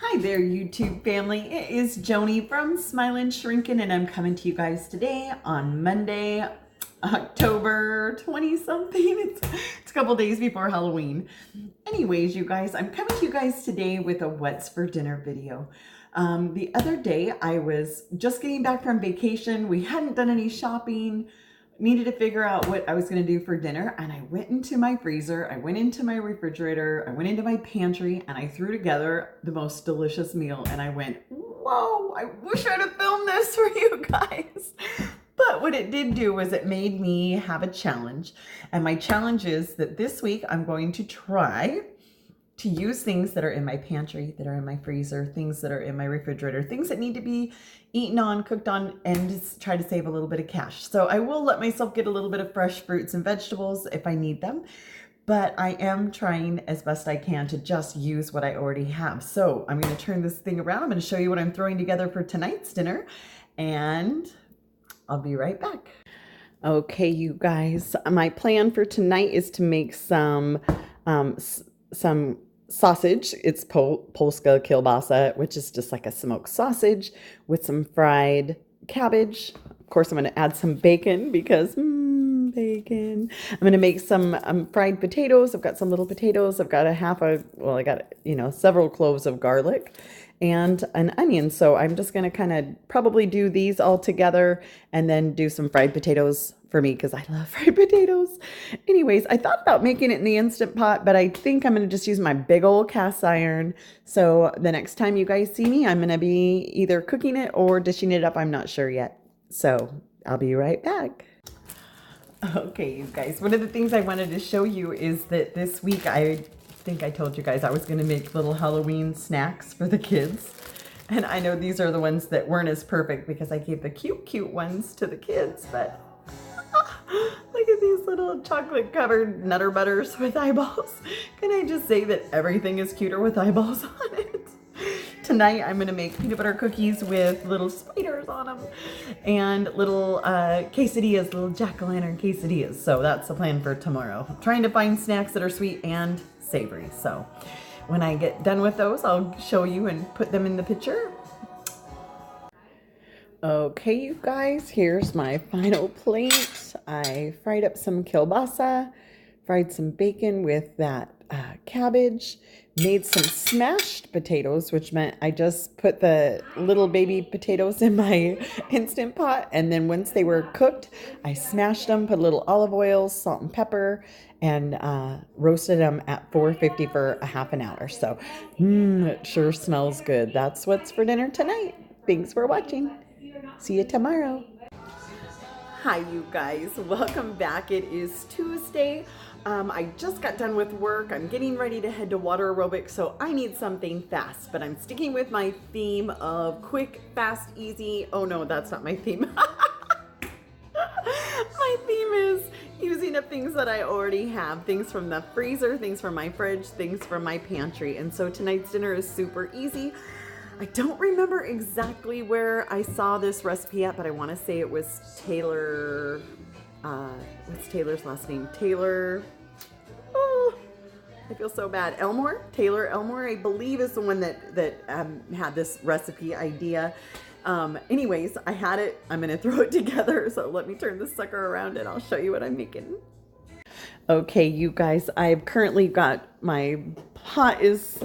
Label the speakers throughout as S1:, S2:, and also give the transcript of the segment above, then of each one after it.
S1: Hi there, YouTube family. It is Joni from Smilin' Shrinkin', and I'm coming to you guys today on Monday, October 20-something. It's a couple days before Halloween. Anyways, you guys, I'm coming to you guys today with a what's for dinner video. The other day, I was just getting back from vacation. We hadn't done any shopping. Needed to figure out what I was going to do for dinner, and I went into my freezer, I went into my refrigerator, I went into my pantry, and I threw together the most delicious meal, and I went, whoa, I wish I'd have filmed this for you guys. But what it did do was it made me have a challenge, and my challenge is that this week I'm going to try to use things that are in my pantry, that are in my freezer, things that are in my refrigerator, things that need to be eaten on, cooked on, and just try to save a little bit of cash. So I will let myself get a little bit of fresh fruits and vegetables if I need them, but I am trying as best I can to just use what I already have. So I'm going to turn this thing around. I'm going to show you what I'm throwing together for tonight's dinner, and I'll be right back. Okay, you guys, my plan for tonight is to make some sausage. It's Polska kielbasa, which is just like a smoked sausage with some fried cabbage. Of course, I'm going to add some bacon because bacon. I'm going to make some fried potatoes. I've got some little potatoes. I've got I got, several cloves of garlic and an onion. So I'm just going to kind of probably do these all together and then do some fried potatoes for me because I love fried potatoes. Anyways, I thought about making it in the Instant Pot, but I think I'm going to just use my big old cast iron. So the next time you guys see me, I'm going to be either cooking it or dishing it up. I'm not sure yet. So I'll be right back. Okay, you guys, one of the things I wanted to show you is that this week, I think I told you guys I was going to make little Halloween snacks for the kids. And I know these are the ones that weren't as perfect because I gave the cute ones to the kids, but look at these little chocolate covered Nutter Butters with eyeballs. Can I just say that everything is cuter with eyeballs on it? Tonight I'm going to make peanut butter cookies with little spiders on them and little quesadillas, little jack-o'-lantern quesadillas. So that's the plan for tomorrow. I'm trying to find snacks that are sweet and savory. So when I get done with those, I'll show you and put them in the picture. Okay, you guys, here's my final plate. I fried up some kielbasa, fried some bacon with that cabbage, made some smashed potatoes, which meant I just put the little baby potatoes in my Instant Pot, and then once they were cooked, I smashed them, put a little olive oil, salt and pepper, and roasted them at 450 for a half an hour. So, it sure smells good. That's what's for dinner tonight. Thanks for watching. See you tomorrow. Hi, you guys. Welcome back. It is Tuesday. I just got done with work. I'm getting ready to head to water aerobics, so I need something fast, but I'm sticking with my theme of quick, fast, easy. Oh no, that's not my theme. My theme is using up things that I already have, things from the freezer, things from my fridge, things from my pantry. And so tonight's dinner is super easy. I don't remember exactly where I saw this recipe at, but I want to say it was Taylor. What's Taylor's last name? Taylor. Oh, I feel so bad. Elmore? Taylor Elmore, I believe, is the one that had this recipe idea. Anyways, I had it. I'm going to throw it together. So let me turn this sucker around and I'll show you what I'm making. Okay, you guys, I've currently got my pot is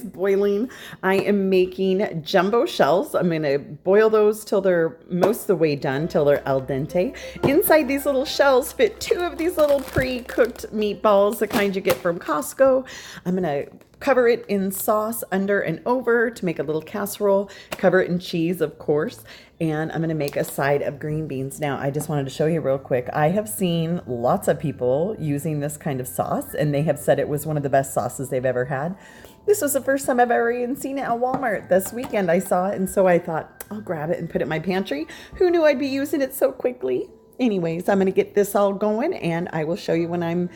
S1: boiling. I am making jumbo shells. I'm going to boil those till they're most of the way done, till they're al dente. Inside these little shells fit 2 of these little pre-cooked meatballs, the kind you get from Costco. I'm going to cover it in sauce under and over to make a little casserole, cover it in cheese, of course, and I'm going to make a side of green beans. Now, I just wanted to show you real quick. I have seen lots of people using this kind of sauce, and they have said it was one of the best sauces they've ever had. This was the first time I've ever even seen it at Walmart. This weekend I saw it, and so I thought, I'll grab it and put it in my pantry. Who knew I'd be using it so quickly? Anyways, I'm going to get this all going, and I will show you when I'm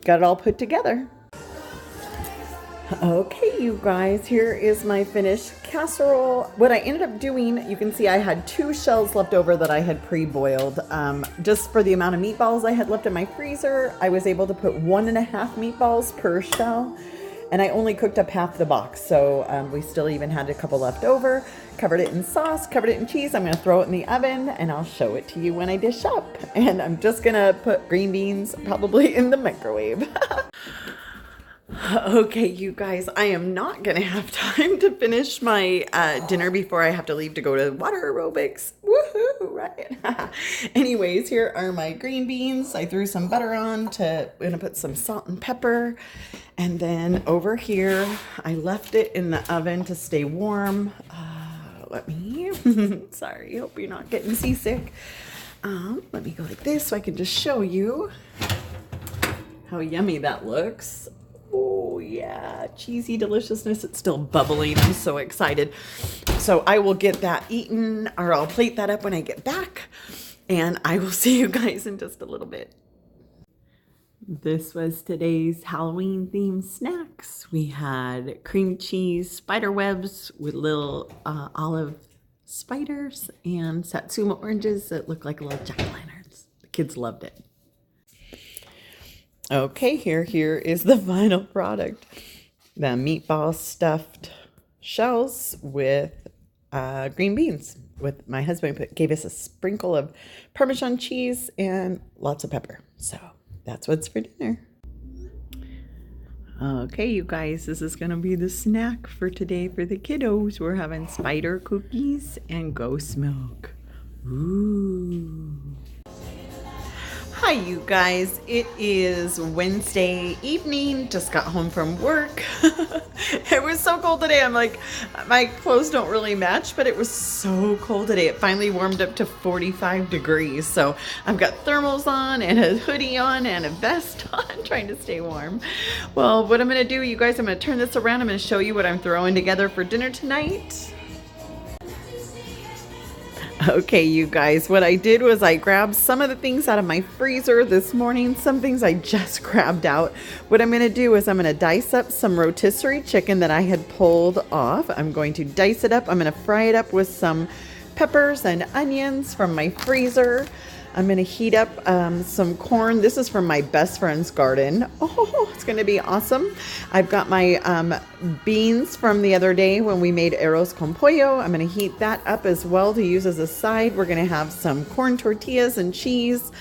S1: got it all put together. Okay, you guys, here is my finished casserole. What I ended up doing, you can see I had 2 shells left over that I had pre-boiled. Just for the amount of meatballs I had left in my freezer, I was able to put 1.5 meatballs per shell. And I only cooked up half the box, so we still even had a couple left over. Covered it in sauce, covered it in cheese. I'm gonna throw it in the oven and I'll show it to you when I dish up. And I'm just gonna put green beans probably in the microwave. Okay, you guys, I am not gonna have time to finish my dinner before I have to leave to go to water aerobics. Woohoo, right? Anyways, here are my green beans. I threw some butter on I'm gonna put some salt and pepper. And then over here, I left it in the oven to stay warm. Sorry, hope you're not getting seasick. Let me go like this so I can just show you how yummy that looks. Oh yeah, cheesy deliciousness. It's still bubbling. I'm so excited. So I will get that eaten, or I'll plate that up when I get back, and I will see you guys in just a little bit. This was today's Halloween themed snacks. We had cream cheese spider webs with little olive spiders and satsuma oranges that look like little jack-o'-lanterns. The kids loved it. Okay, here is the final product. The meatball stuffed shells with green beans. With my husband gave us a sprinkle of Parmesan cheese and lots of pepper. So that's what's for dinner. Okay, you guys, this is gonna be the snack for today for the kiddos. We're having spider cookies and ghost milk. Ooh. Hi, you guys. It is Wednesday evening. Just got home from work. It was so cold today. I'm like, my clothes don't really match, but it was so cold today. It finally warmed up to 45 degrees. So I've got thermals on and a hoodie on and a vest on, trying to stay warm. Well, what I'm going to do, you guys, I'm going to turn this around. I'm going to show you what I'm throwing together for dinner tonight. Okay, you guys, what I did was I grabbed some of the things out of my freezer this morning, some things I just grabbed out. What I'm going to do is I'm going to dice up some rotisserie chicken that I had pulled off. I'm going to dice it up. I'm going to fry it up with some peppers and onions from my freezer. I'm going to heat up some corn. This is from my best friend's garden. Oh, it's going to be awesome. I've got my beans from the other day when we made arroz con pollo. I'm going to heat that up as well to use as a side. We're going to have some corn tortillas and cheese.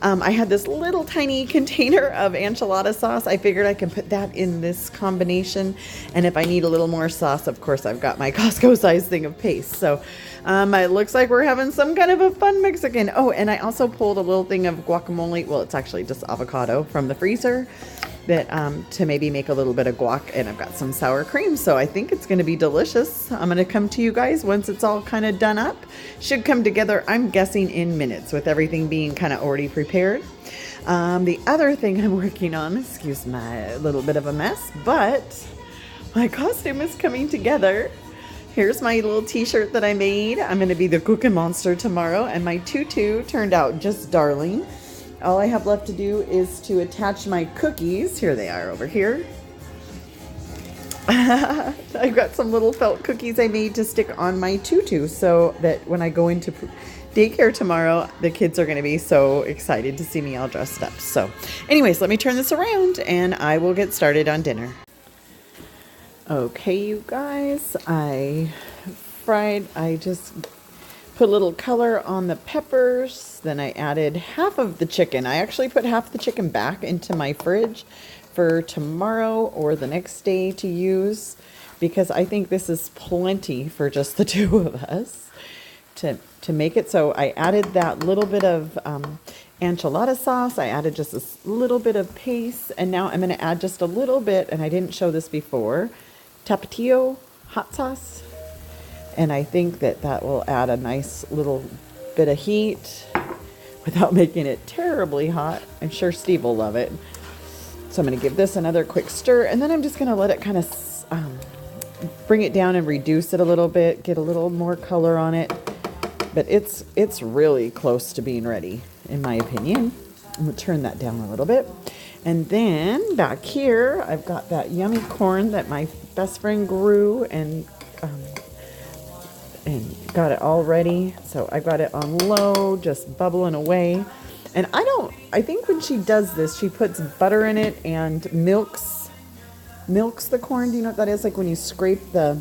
S1: I had this little tiny container of enchilada sauce. I figured I can put that in this combination. And if I need a little more sauce, of course, I've got my Costco size thing of paste. So it looks like we're having some kind of a fun Mexican. Oh, and I also pulled a little thing of guacamole. Well, it's actually just avocado from the freezer that to maybe make a little bit of guac, and I've got some sour cream, so I think it's going to be delicious. I'm going to come to you guys once it's all kind of done up. Should come together, I'm guessing, in minutes with everything being kind of already prepared. The other thing I'm working on, excuse my little bit of a mess, but my costume is coming together. Here's my little t-shirt that I made. I'm going to be the Cookie Monster tomorrow, and my tutu turned out just darling. All I have left to do is to attach my cookies. Here they are over here. I've got some little felt cookies I made to stick on my tutu so that when I go into daycare tomorrow, the kids are going to be so excited to see me all dressed up. So anyways, let me turn this around and I will get started on dinner. Okay, you guys, I just put a little color on the peppers. Then I added half of the chicken. I actually put half the chicken back into my fridge for tomorrow or the next day to use, because I think this is plenty for just the two of us to make it. So I added that little bit of enchilada sauce. I added just a little bit of paste, and now I'm going to add just a little bit, and I didn't show this before, tapatio hot sauce. And I think that will add a nice little bit of heat without making it terribly hot. I'm sure Steve will love it. So I'm going to give this another quick stir, and then I'm just going to let it kind of bring it down and reduce it a little bit, get a little more color on it. But it's really close to being ready, in my opinion. I'm going to turn that down a little bit. And then back here, I've got that yummy corn that my best friend grew and got it all ready. So I got it on low, just bubbling away. And I think when she does this, she puts butter in it and milks milks the corn. Do you know what that is? Like when you scrape the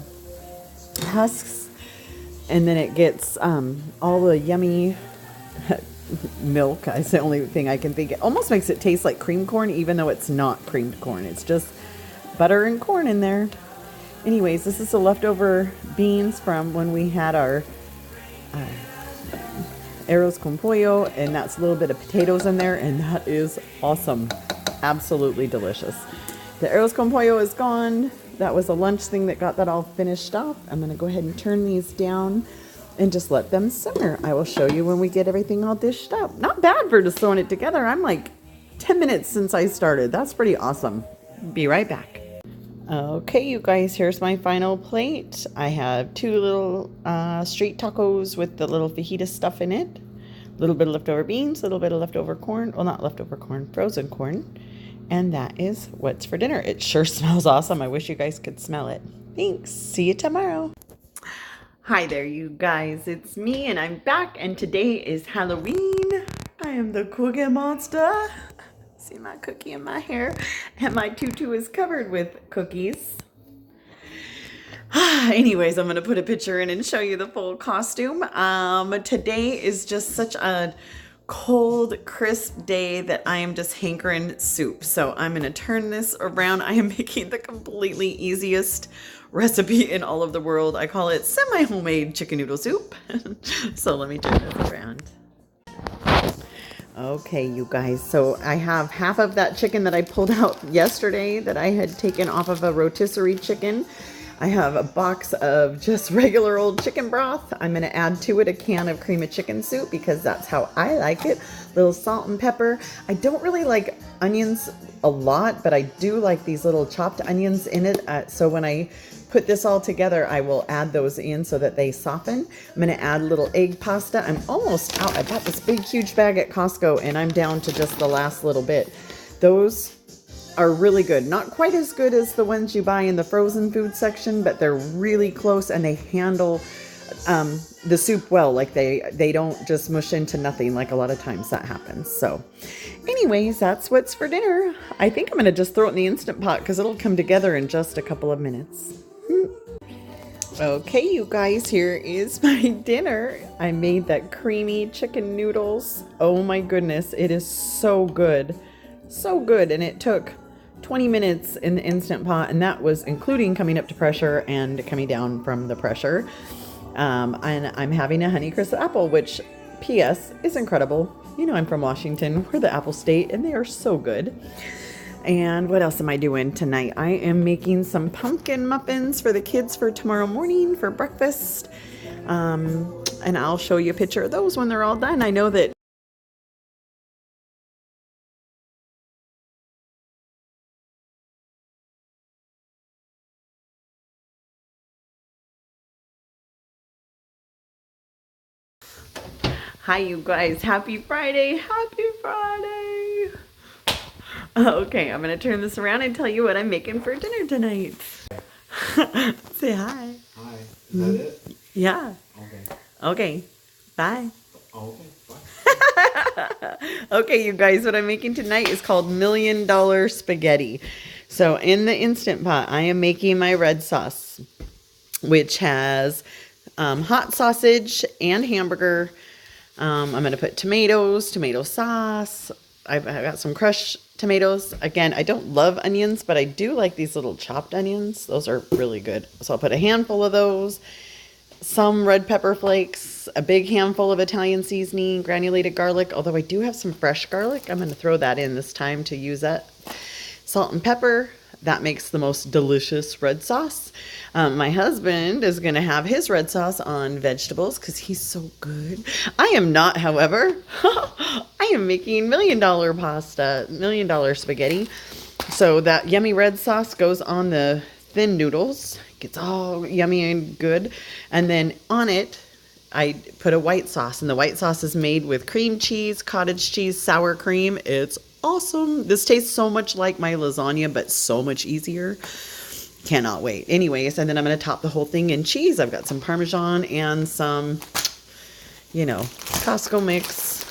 S1: husks and then it gets all the yummy milk. That's the only thing I can think. It almost makes it taste like cream corn, even though it's not creamed corn. It's just butter and corn in there. Anyways, this is the leftover beans from when we had our arroz con pollo, and that's a little bit of potatoes in there, and that is awesome. Absolutely delicious. The arroz con pollo is gone. That was a lunch thing that got that all finished off. I'm going to go ahead and turn these down and just let them simmer. I will show you when we get everything all dished up. Not bad for just throwing it together. I'm like 10 minutes since I started. That's pretty awesome. Be right back. Okay, you guys, here's my final plate. I have 2 little street tacos with the little fajita stuff in it. A little bit of leftover beans, a little bit of leftover corn. Well, not leftover corn, frozen corn. And that is what's for dinner. It sure smells awesome. I wish you guys could smell it. Thanks. See you tomorrow. Hi there, you guys. It's me, and I'm back, and today is Halloween. I am the Cookie Monster. See my cookie in my hair, and my tutu is covered with cookies. Anyways, I'm going to put a picture in and show you the full costume. Today is just such a cold, crisp day that I am just hankering soup. So I'm going to turn this around. I am making the completely easiest recipe in all of the world. I call it semi-homemade chicken noodle soup. So let me turn this around. Okay, you guys, so I have half of that chicken that I pulled out yesterday that I had taken off of a rotisserie chicken. I have a box of just regular old chicken broth. I'm going to add to it a can of cream of chicken soup because that's how I like it. Little salt and pepper. I don't really like onions a lot, but I do like these little chopped onions in it. So when I put this all together, I will add those in so that they soften. I'm going to add a little egg pasta. I'm almost out. I bought this big, huge bag at Costco, and I'm down to just the last little bit. Those are really good. Not quite as good as the ones you buy in the frozen food section, but they're really close, and they handle the soup well. Like they don't just mush into nothing like a lot of times that happens. So anyways, that's what's for dinner. I think I'm going to just throw it in the Instant Pot because it'll come together in just a couple of minutes. Okay, you guys, here is my dinner. I made that creamy chicken noodles. Oh my goodness, it is so good. So good, and it took 20 minutes in the Instant Pot, and that was including coming up to pressure and coming down from the pressure. And I'm having a Honeycrisp apple, which, P.S., is incredible. You know I'm from Washington. We're the apple state, and they are so good. And what else am I doing tonight? I am making some pumpkin muffins for the kids for tomorrow morning for breakfast. And I'll show you a picture of those when they're all done. I know that Hi, you guys. Happy Friday. Happy Friday. Okay, I'm going to turn this around and tell you what I'm making for dinner tonight. Say hi.
S2: Hi. Is that it?
S1: Yeah.
S2: Okay.
S1: Okay. Bye.
S2: Okay. Bye.
S1: Okay, you guys, what I'm making tonight is called $1 Million Spaghetti. So in the Instant Pot, I am making my red sauce, which has hot sausage and hamburger. I'm going to put tomatoes, tomato sauce. I've got some crushed tomatoes. Again, I don't love onions, but I do like these little chopped onions. Those are really good. So I'll put a handful of those, some red pepper flakes, a big handful of Italian seasoning, granulated garlic, although I do have some fresh garlic. I'm going to throw that in this time to use that. Salt and pepper. That makes the most delicious red sauce. My husband is going to have his red sauce on vegetables because he's so good. I am not, however. I am making $1 Million pasta, $1 Million spaghetti. So that yummy red sauce goes on the thin noodles. Gets all yummy and good. And then on it, I put a white sauce. And the white sauce is made with cream cheese, cottage cheese, sour cream. It's awesome. This tastes so much like my lasagna, but so much easier. Cannot wait. Anyways, and then I'm going to top the whole thing in cheese. I've got some Parmesan and some, Costco mix,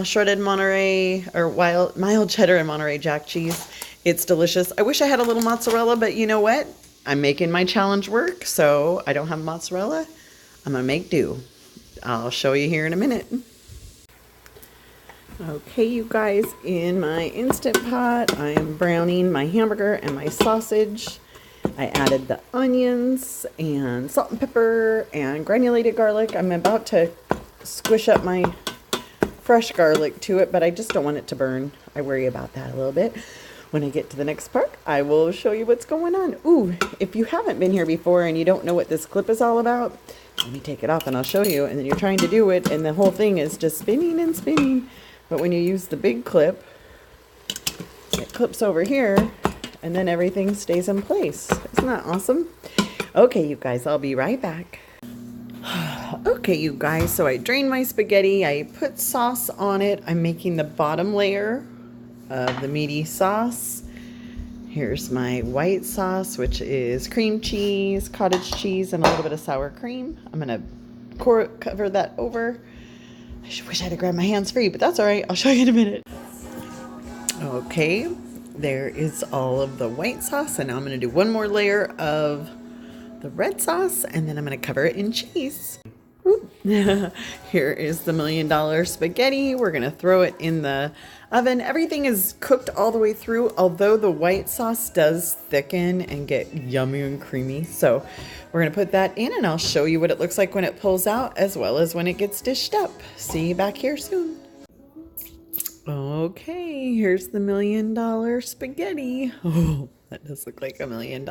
S1: shredded Monterey or mild cheddar and Monterey Jack cheese. It's delicious. I wish I had a little mozzarella, but you know what? I'm making my challenge work, so I don't have mozzarella. I'm gonna make do. I'll show you here in a minute. Okay, you guys, in my Instant Pot, I am browning my hamburger and my sausage. I added the onions and salt and pepper and granulated garlic. I'm about to squish up my fresh garlic to it, but I just don't want it to burn. I worry about that a little bit. When I get to the next part, I will show you what's going on. Ooh, if you haven't been here before and you don't know what this clip is all about, let me take it off and I'll show you. And then you're trying to do it and the whole thing is just spinning and spinning. But when you use the big clip, it clips over here and then everything stays in place. Isn't that awesome? Okay, you guys, I'll be right back. Okay, you guys, so I drained my spaghetti. I put sauce on it. I'm making the bottom layer of the meaty sauce. Here's my white sauce, which is cream cheese, cottage cheese, and a little bit of sour cream. I'm gonna cover that over. I wish I had grabbed my hands free, but that's all right. I'll show you in a minute. Okay, there is all of the white sauce, and now I'm gonna do one more layer of the red sauce, and then I'm gonna cover it in cheese. Here is the $1 million spaghetti. We're gonna throw it in the oven. Everything is cooked all the way through, although the white sauce does thicken and get yummy and creamy. So we're gonna put that in and I'll show you what it looks like when it pulls out as well as when it gets dished up. See you back here soon. Okay, here's the $1 million spaghetti. Oh, that does look like $1 million.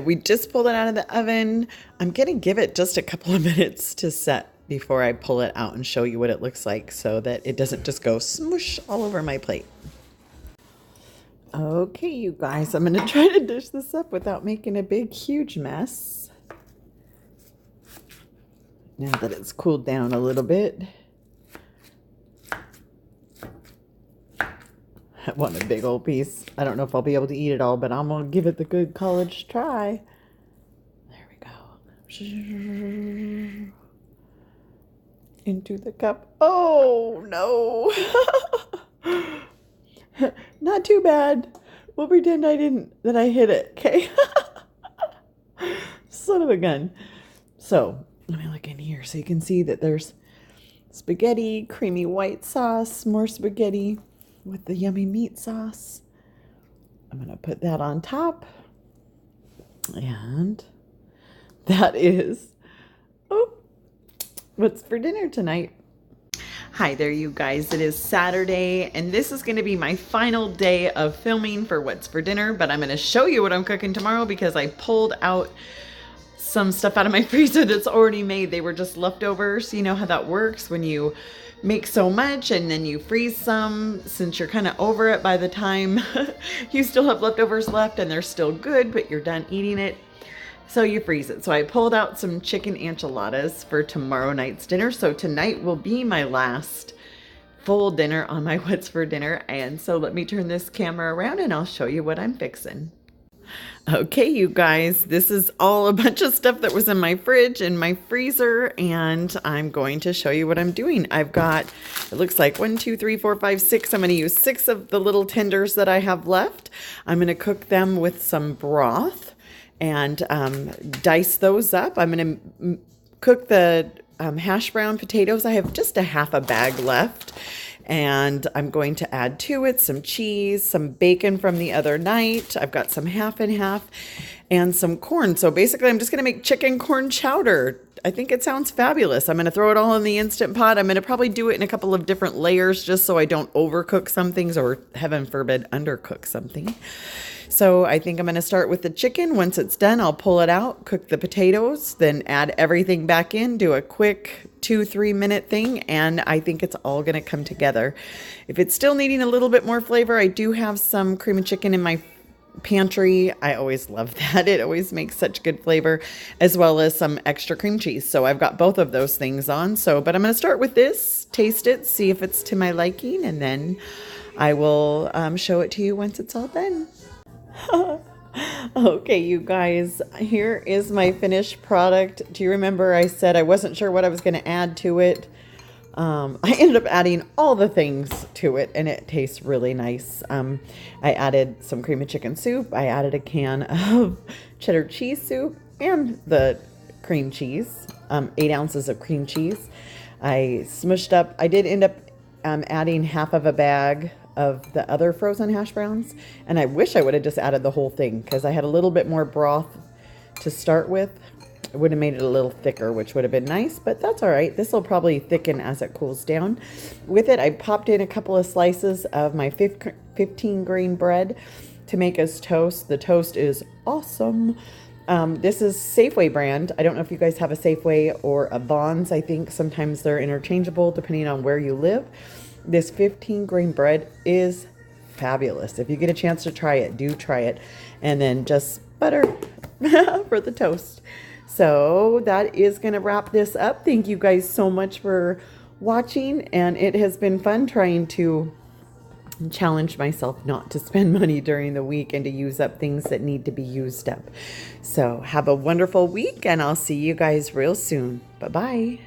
S1: We just pulled it out of the oven. I'm gonna give it just a couple of minutes to set before I pull it out and show you what it looks like so that it doesn't just go smoosh all over my plate. Okay, you guys, I'm gonna try to dish this up without making a big, huge mess. Now that it's cooled down a little bit. I want a big old piece. I don't know if I'll be able to eat it all, but I'm gonna give it the good college try. There we go. Into the cup. Oh no. Not too bad. We'll pretend that I hit it, okay? Son of a gun. So let me look in here so you can see that there's spaghetti, creamy white sauce, more spaghetti with the yummy meat sauce. I'm gonna put that on top. And that is, what's for dinner tonight? Hi there, you guys. It is Saturday, and this is gonna be my final day of filming for What's for Dinner, but I'm gonna show you what I'm cooking tomorrow because I pulled out some stuff out of my freezer that's already made. They were just leftovers. You know how that works when you make so much and then you freeze some, since you're kind of over it by the time you still have leftovers left and they're still good, but you're done eating it. So you freeze it. So I pulled out some chicken enchiladas for tomorrow night's dinner. So tonight will be my last full dinner on my What's for Dinner. And so let me turn this camera around and I'll show you what I'm fixing. Okay, you guys, this is all a bunch of stuff that was in my fridge and my freezer, and I'm going to show you what I'm doing. I've got, it looks like 1, 2, 3, 4, 5, 6. I'm going to use 6 of the little tenders that I have left. I'm going to cook them with some broth and dice those up. I'm going to cook the hash brown potatoes. I have just a half a bag left. And I'm going to add to it some cheese, some bacon from the other night. I've got some half and half and some corn. So basically I'm just going to make chicken corn chowder. I think it sounds fabulous. I'm going to throw it all in the Instant Pot. I'm going to probably do it in a couple of different layers just so I don't overcook some things or, heaven forbid, undercook something. So I think I'm going to start with the chicken. Once it's done, I'll pull it out, cook the potatoes, then add everything back in, do a quick 2-3 minute thing, and I think it's all going to come together. If it's still needing a little bit more flavor, I do have some cream of chicken in my pantry. I always love that. It always makes such good flavor, as well as some extra cream cheese. So I've got both of those things on. But I'm going to start with this, taste it, see if it's to my liking, and then I will show it to you once it's all done. Okay, you guys, here is my finished product. Do you remember I said I wasn't sure what I was going to add to it? I ended up adding all the things to it, and it tastes really nice. I added some cream of chicken soup. I added a can of cheddar cheese soup and the cream cheese, 8 ounces of cream cheese. I smushed up. I did end up adding half of a bag of the other frozen hash browns, and I wish I would have just added the whole thing because I had a little bit more broth to start with. It would have made it a little thicker, which would have been nice, but that's all right. This will probably thicken as it cools down. With it, I popped in a couple of slices of my 15 grain bread to make as toast. The toast is awesome. This is Safeway brand. I don't know if you guys have a Safeway or a Vons. I think sometimes they're interchangeable depending on where you live. This 15 grain bread is fabulous. If you get a chance to try it, do try it. And then just butter for the toast. So that is going to wrap this up. Thank you guys so much for watching. And it has been fun trying to challenge myself not to spend money during the week and to use up things that need to be used up. So have a wonderful week, and I'll see you guys real soon. Bye-bye.